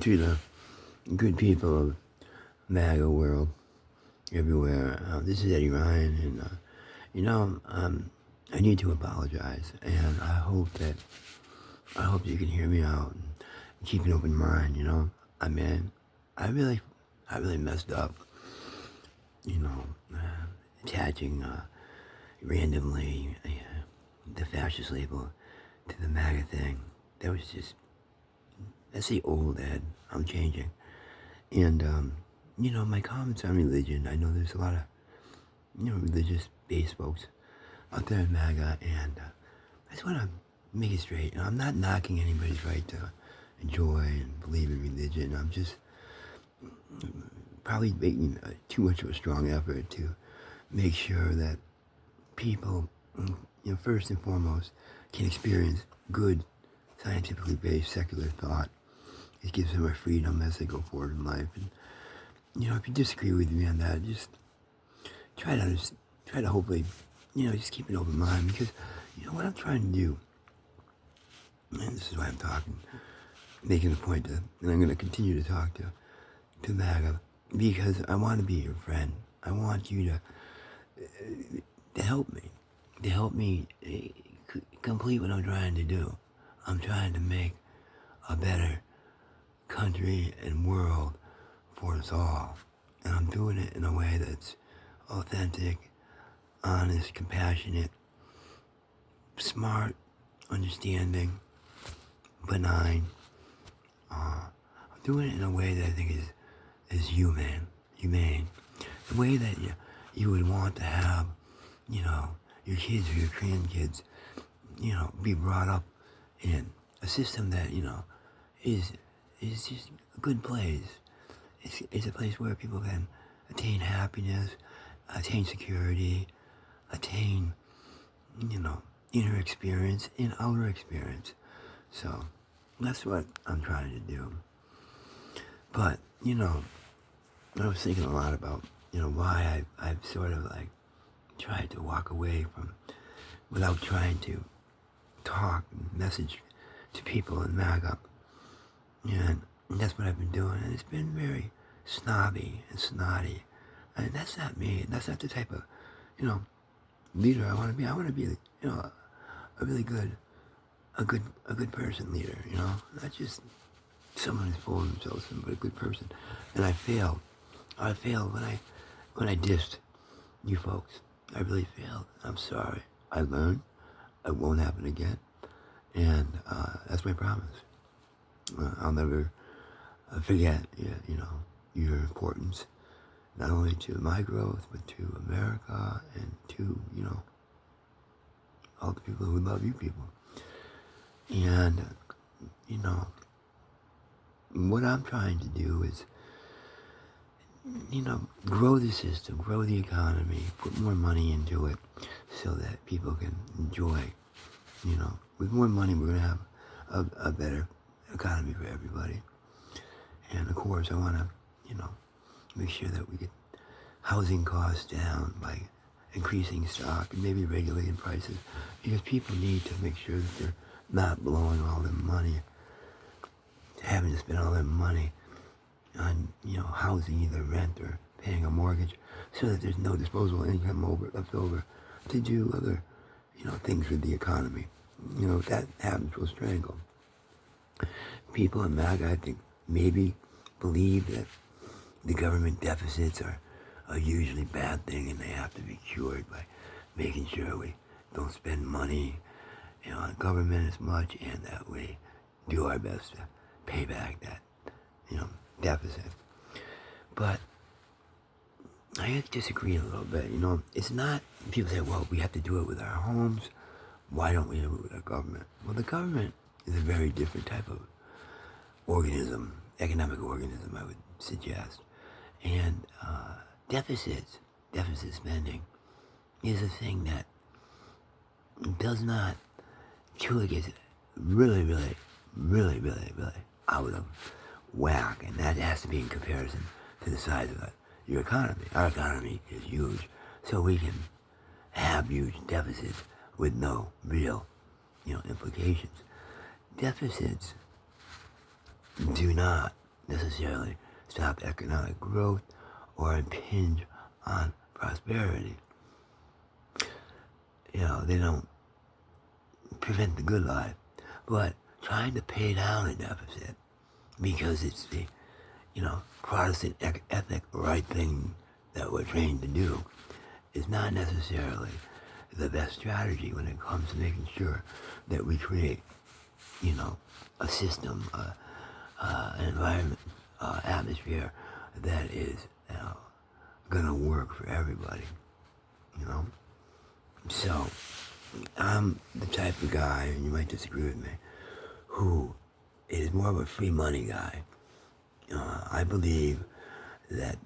to the good people of MAGA world everywhere. This is Eddie Ryan, and I need to apologize, and I hope you can hear me out and keep an open mind. I mean, I really messed up. Attaching randomly the fascist label to the MAGA thing. That's the old Ed. I'm changing. And, my comments on religion, I know there's a lot of, religious-based folks out there in MAGA, and I just want to make it straight. I'm not knocking anybody's right to enjoy and believe in religion. I'm just probably making too much of a strong effort to make sure that people, first and foremost, can experience good, scientifically based secular thought. It gives them a freedom as they go forward in life. And if you disagree with me on that, just try to hopefully, just keep an open mind, because what I'm trying to do, and this is why I'm talking, making the point and I'm going to continue to talk to MAGA, because I want to be your friend. I want you to help me complete what I'm trying to do. I'm trying to make a better country and world for us all. And I'm doing it in a way that's authentic, honest, compassionate, smart, understanding, benign. I'm doing it in a way that I think is humane. The way that you would want to have, your kids or your grandkids, be brought up in a system that, is just a good place. It's a place where people can attain happiness, attain security, attain, inner experience and outer experience. So that's what I'm trying to do. But, I was thinking a lot about, why I've sort of tried to walk away from, without trying to talk and message to people in MAGA. And that's what I've been doing. And it's been very snobby and snotty. And that's not me. That's not the type of, leader I want to be. I want to be, a really good, a good person leader, not just someone who's full of themselves, but a good person. And I failed. I failed when I dissed you folks. I really failed. I'm sorry. I learned. It won't happen again. And that's my promise. I'll never forget, your importance, not only to my growth, but to America and to, all the people who love you people. And, what I'm trying to do is, grow the system, grow the economy, put more money into it so that people can enjoy, with more money we're going to have a better economy for everybody. And of course I want to, make sure that we get housing costs down by increasing stock and maybe regulating prices, because people need to make sure that they're not blowing all their money, having to spend all their money on, housing, either rent or paying a mortgage, so that there's no disposable income left over to do other, things with the economy. If that happens, we'll strangle. People in MAGA, I think, maybe believe that the government deficits are a usually bad thing, and they have to be cured by making sure we don't spend money, on government as much, and that we do our best to pay back that, deficit. But I disagree a little bit. It's not, people say, well, we have to do it with our homes. Why don't we do it with our government? Well, the government is a very different type of organism, economic organism, I would suggest. And deficit spending is a thing that does not, truly gets really out of whack, and that has to be in comparison to the size of your economy. Our economy is huge, so we can have huge deficits with no real, implications. Deficits do not necessarily stop economic growth or impinge on prosperity. They don't prevent the good life, but trying to pay down a deficit because it's the, Protestant ethic right thing that we're trained to do is not necessarily the best strategy when it comes to making sure that we create, a system, an environment, atmosphere that is gonna work for everybody, So, I'm the type of guy, and you might disagree with me, who is more of a free money guy. I believe that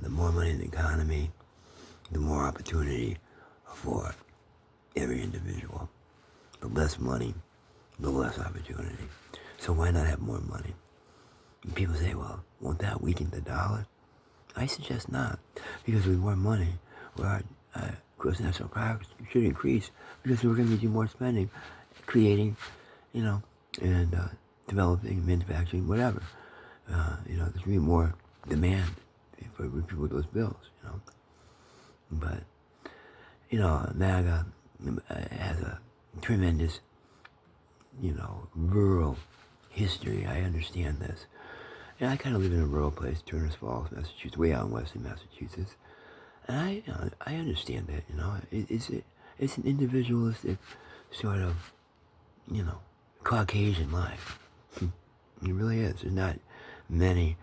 the more money in the economy, the more opportunity for every individual. The less money, the less opportunity. So why not have more money? And people say, well, won't that weaken the dollar? I suggest not, because with more money, our gross national product should increase because we're going to do more spending, creating, and developing, manufacturing, whatever. There's going to be more demand for those bills, But, MAGA has a tremendous, rural history. I understand this. And I kind of live in a rural place, Turner's Falls, Massachusetts, way out in western Massachusetts. And I understand that, it's an individualistic sort of, Caucasian life. It really is. There's not many,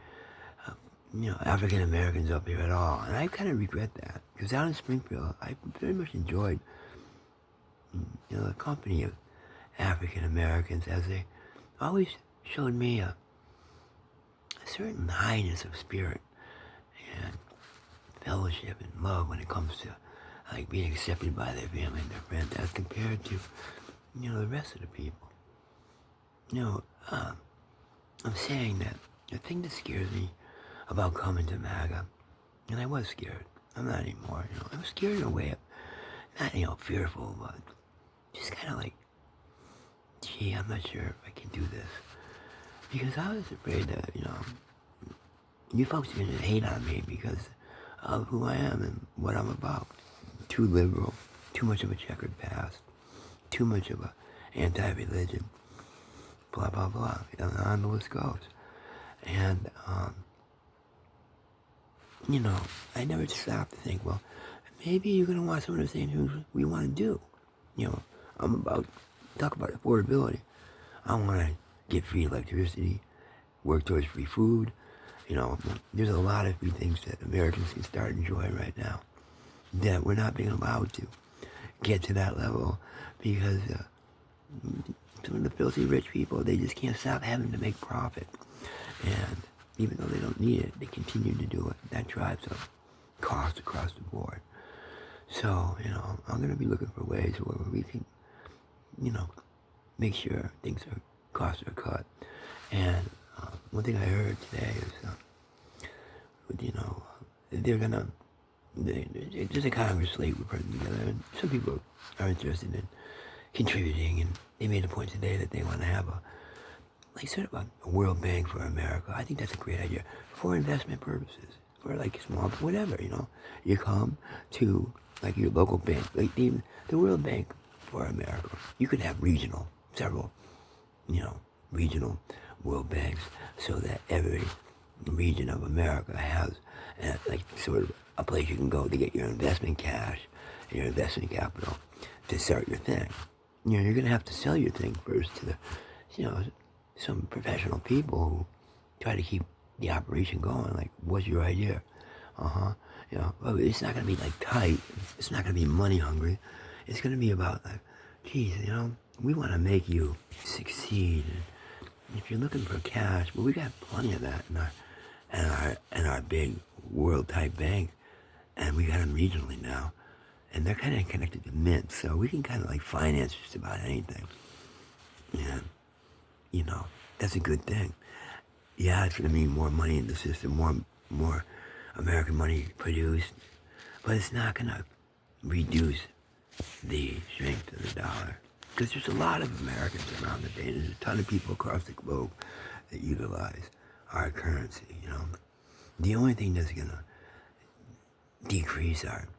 African Americans up here at all. And I kind of regret that. Because out in Springfield, I very much enjoyed, the company of African Americans as they always showed me a certain highness of spirit and fellowship and love when it comes to like being accepted by their family and their friends as compared to, the rest of the people. I'm saying that the thing that scares me about coming to MAGA, and I was scared, I'm not anymore, I was scared in a way, not, fearful, but just kind of like, gee, I'm not sure if I can do this. Because I was afraid that, you folks are going to hate on me because of who I am and what I'm about. Too liberal, too much of a checkered past, too much of a anti-religion, blah, blah, blah, and on the list goes. And, I never stopped to think, well, maybe you're going to want some of the same things we want to do. Talk about affordability. I want to get free electricity, work towards free food. There's a lot of free things that Americans can start enjoying right now that we're not being allowed to get to that level because some of the filthy rich people, they just can't stop having to make profit. And even though they don't need it, they continue to do it. That drives up costs across the board. So, I'm going to be looking for ways where we can, make sure costs are cut. And one thing I heard today is, there's a Congress slate we're putting together, and some people are interested in contributing, and they made a point today that they want to have a World Bank for America. I think that's a great idea for investment purposes, for small, whatever, You come to your local bank, the World Bank for America. You could have several, regional World Banks so that every region of America has sort of a place you can go to get your investment cash, your investment capital to start your thing. You're going to have to sell your thing first to the, some professional people who try to keep the operation going. What's your idea? Well, it's not going to be tight. It's not going to be money hungry. It's going to be about geez, we want to make you succeed. And if you're looking for cash, well, we got plenty of that in our big world type bank, and we got them regionally now, and they're kind of connected to Mint, so we can kind of finance just about anything. And that's a good thing. Yeah, it's going to mean more money in the system, more American money produced, but it's not going to reduce the strength of the dollar. Because there's a lot of Americans around the day. There's a ton of people across the globe that utilize our currency, you know. The only thing that's going to decrease our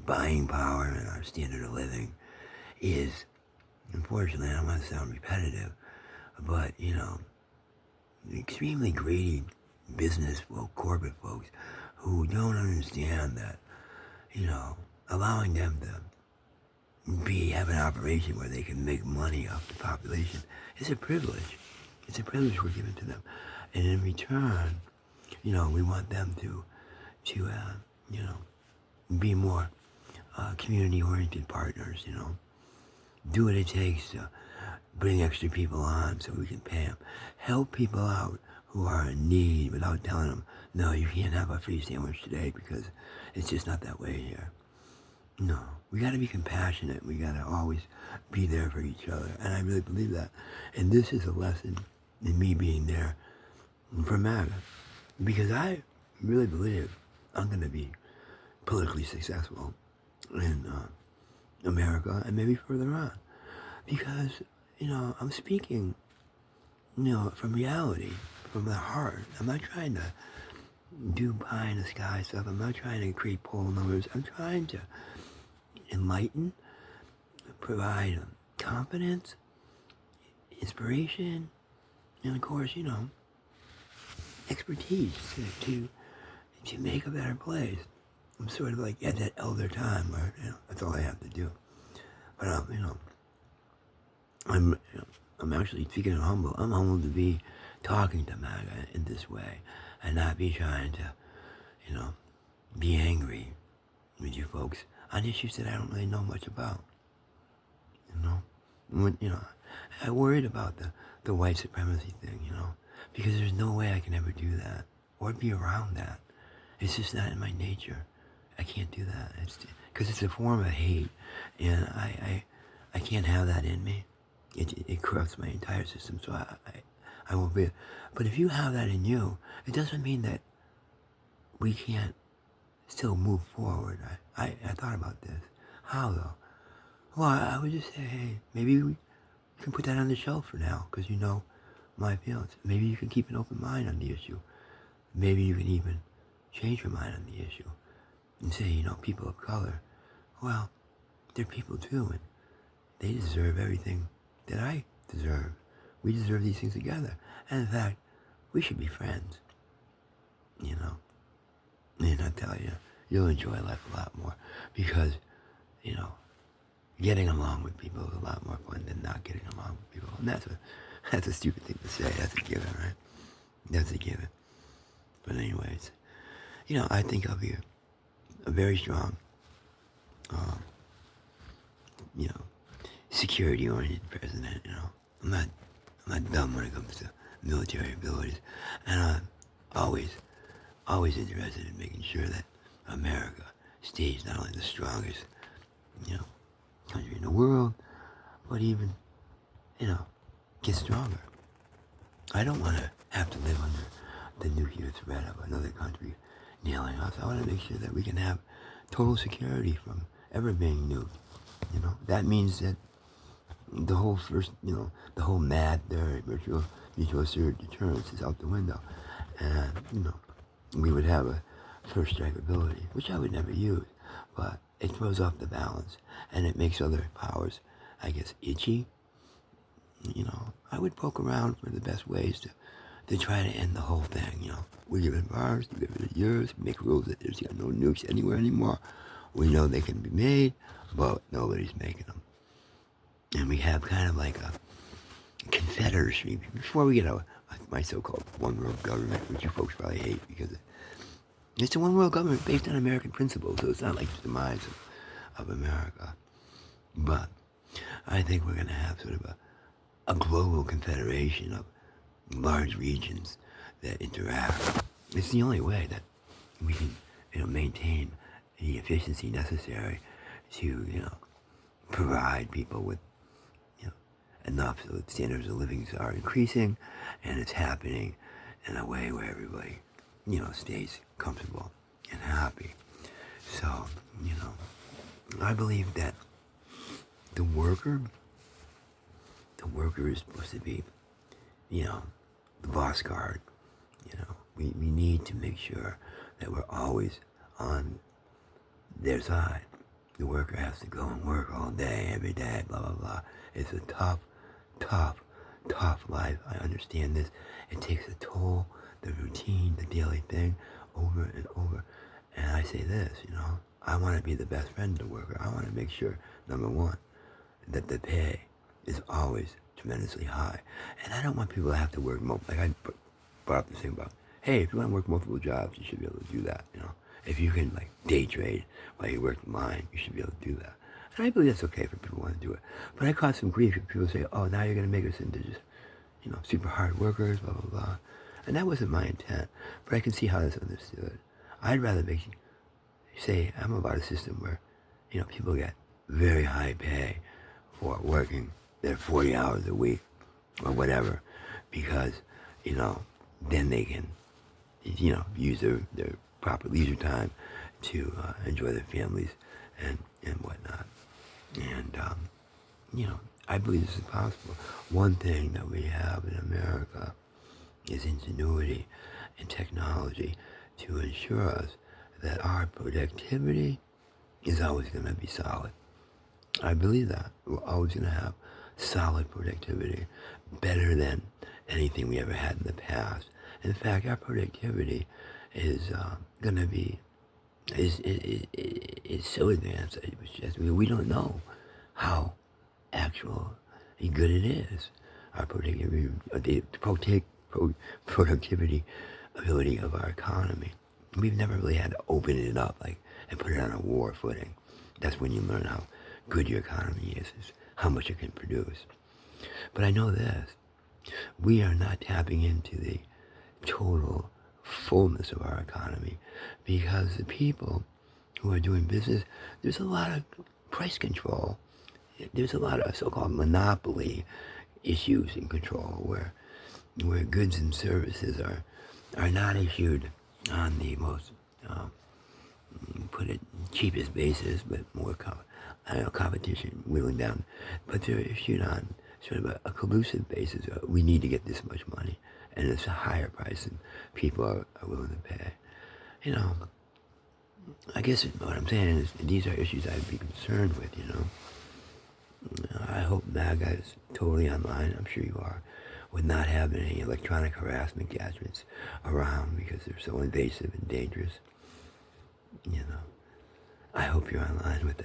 buying power and our standard of living is, unfortunately, I don't want to sound repetitive, but, you know, extremely greedy business folk, corporate folks who don't understand that, you know, allowing them to have an operation where they can make money off the population is a privilege. It's a privilege we're giving to them. And in return, you know, we want them to you know, be more community-oriented partners, you know. Do what it takes to bring extra people on so we can pay them. Help people out who are in need without telling them, no, you can't have a free sandwich today because it's just not that way here. No, we got to be compassionate. We got to always be there for each other. And I really believe that. And this is a lesson in me being there for MAGA. Because I really believe I'm going to be politically successful in America and maybe further on. Because, you know, I'm speaking, you know, from reality, from the heart. I'm not trying to do pie in the sky stuff. I'm not trying to create poll numbers. I'm trying to enlighten, provide confidence, inspiration, and of course, you know, expertise to make a better place. I'm sort of like at that elder time where, you know, that's all I have to do. But you know, I'm actually, speaking of humble, I'm humbled to be talking to MAGA in this way and not be trying to, you know, be angry with you folks on issues that I don't really know much about. You know, I worried about the white supremacy thing, you know, because there's no way I can ever do that or be around that. It's just not in my nature. I can't do that. It's because it's a form of hate, and I can't have that in me. It corrupts my entire system, so I won't be. But if you have that in you, it doesn't mean that we can't still move forward. I thought about this. How though? Well, I would just say, hey, maybe we can put that on the shelf for now, because you know my feelings. Maybe you can keep an open mind on the issue. Maybe you can even change your mind on the issue and say, you know, people of color, well, they're people too, and they deserve everything that I deserve. We deserve these things together. And in fact, we should be friends, you know. And I tell you, you'll enjoy life a lot more because, you know, getting along with people is a lot more fun than not getting along with people. And that's a stupid thing to say. That's a given, right? That's a given. But anyways, you know, I think I'll be a very strong, you know, security-oriented president. You know, I'm not dumb when it comes to military abilities, and I'm always interested in making sure that America stays not only the strongest, you know, country in the world, but even, you know, get stronger. I don't want to have to live under the nuclear threat of another country nailing us. I want to make sure that we can have total security from ever being nuked. You know, that means that the whole the whole MAD theory, virtual mutual assured deterrence, is out the window. And, you know, we would have a first strike ability, which I would never use, but it throws off the balance, and it makes other powers, I guess, itchy. You know, I would poke around for the best ways to try to end the whole thing, you know. We give it ours, we give it yours, make rules that there's no nukes anywhere anymore. We know they can be made, but nobody's making them. And we have kind of like a confederacy before we get my so-called one world government, which you folks probably hate because it's a one world government based on American principles, so it's not like the demise of America. But I think we're going to have sort of a global confederation of large regions that interact. It's the only way that we can, you know, maintain the efficiency necessary to, you know, provide people with, you know, enough so that standards of living are increasing, and it's happening in a way where everybody, you know, stays comfortable and happy. So, you know, I believe that the worker the worker is supposed to be, the boss guard. We need to make sure that we're always on their side. The worker has to go and work all day, every day, blah, blah, blah. It's a tough life. I understand this. It takes a toll, the routine, the daily thing, over and over. And I say this, I want to be the best friend to the worker. I want to make sure, number one, that the pay is always tremendously high. And I don't want people to have to work like I brought up this thing about, hey, if you want to work multiple jobs, you should be able to do that, If you can, day trade while you work the line, you should be able to do that. And I believe that's okay for people who want to do it. But I caught some grief when people say, oh, now you're going to make us into just, super hard workers, blah, blah, blah. And that wasn't my intent. But I can see how that's understood. I'd rather say I'm about a system where, people get very high pay for working their 40 hours a week or whatever, because, then they can, use their proper leisure time to enjoy their families and whatnot. And, I believe this is possible. One thing that we have in America is ingenuity and technology to ensure us that our productivity is always going to be solid. I believe that. We're always going to have solid productivity, better than anything we ever had in the past. In fact, our productivity is going to be is so advanced that we don't know how actually good it is. Our productivity, the productivity ability of our economy. We've never really had to open it up and put it on a war footing. That's when you learn how good your economy is how much it can produce. But I know this, we are not tapping into the total fullness of our economy, because the people who are doing business, there's a lot of price control. There's a lot of so-called monopoly issues in control where goods and services are not issued on the most cheapest basis, but more competition wheeling down. But they're issued on sort of a collusive basis. We need to get this much money, and it's a higher price than people are willing to pay. I guess what I'm saying is these are issues I'd be concerned with, I hope MAGA is totally online. I'm sure you are, with not having any electronic harassment gadgets around because they're so invasive and dangerous. I hope you're online with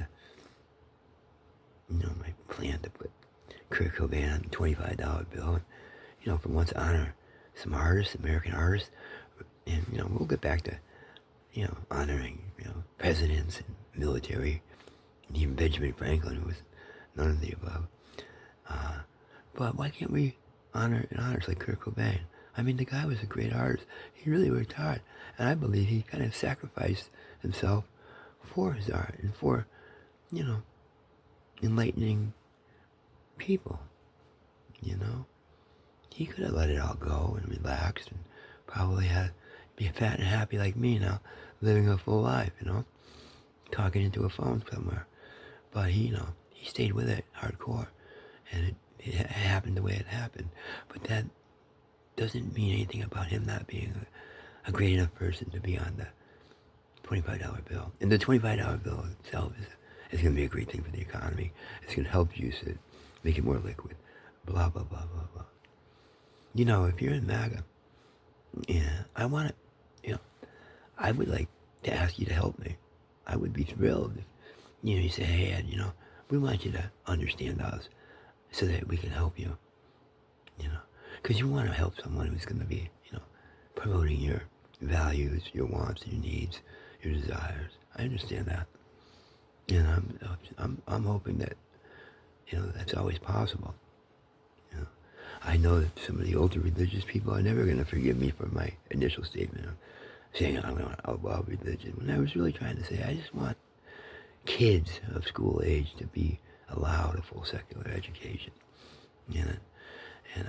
my plan to put Kurt Cobain on a $25 bill, and, for once honor some artists, American artists, and, we'll get back to, honoring, presidents and military, and even Benjamin Franklin, who was none of the above. But why can't we honor an artist like Kurt Cobain? I mean, the guy was a great artist. He really worked hard. And I believe he kind of sacrificed himself for his art and for, enlightening people, He could have let it all go and relaxed and probably be fat and happy like me now, living a full life, talking into a phone somewhere. But he stayed with it hardcore, and it happened the way it happened. But that doesn't mean anything about him not being a great enough person to be on the $25 bill. And the $25 bill itself is going to be a great thing for the economy. It's going to help use it, make it more liquid, blah, blah, blah, blah, blah. If you're in MAGA, I want to, I would like to ask you to help me. I would be thrilled if, you say, hey, Ed, we want you to understand us so that we can help you, because you want to help someone who's going to be, promoting your values, your wants, your needs, your desires. I understand that. And I'm hoping that, that's always possible. I know that some of the older religious people are never going to forgive me for my initial statement of saying I'm going to outlaw religion, when I was really trying to say I just want kids of school age to be allowed a full secular education. And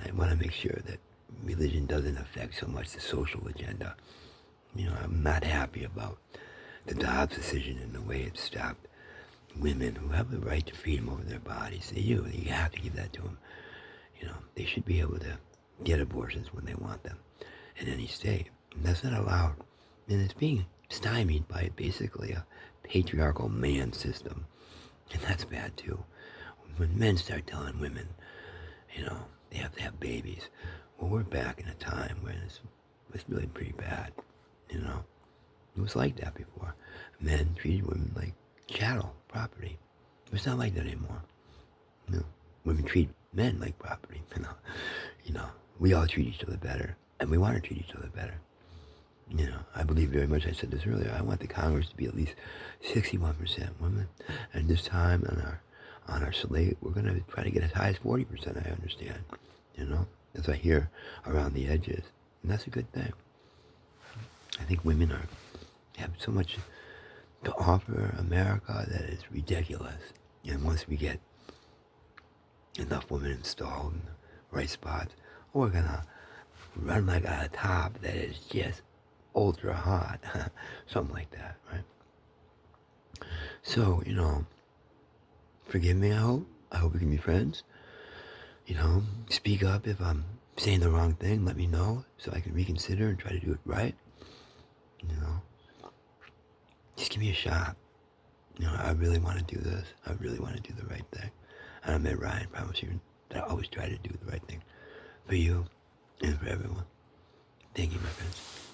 I want to make sure that religion doesn't affect so much the social agenda. I'm not happy about the Dobbs decision and the way it stopped women who have the right to freedom over their bodies. They do. You have to give that to them. They should be able to get abortions when they want them in any state. And that's not allowed. And it's being stymied by basically a patriarchal man system. And that's bad too. When men start telling women, they have to have babies. Well, we're back in a time when it was really pretty bad. It was like that before. Men treated women like chattel, property. It's not like that anymore. Women treat men like property. We all treat each other better, and we want to treat each other better. I believe very much. I said this earlier. I want the Congress to be at least 61% women, and this time on our slate, we're going to try to get as high as 40%. I understand. As I hear around the edges, and that's a good thing. I think women have so much to offer America that is ridiculous. And once we get enough women installed in the right spots, we're gonna run like a top that is just ultra hot, something like that, right? So, forgive me, I hope. I hope we can be friends. Speak up if I'm saying the wrong thing. Let me know so I can reconsider and try to do it right. Just give me a shot. I really want to do this. I really want to do the right thing. And I met Ryan, promise you that I always try to do the right thing for you and for everyone. Thank you, my friends.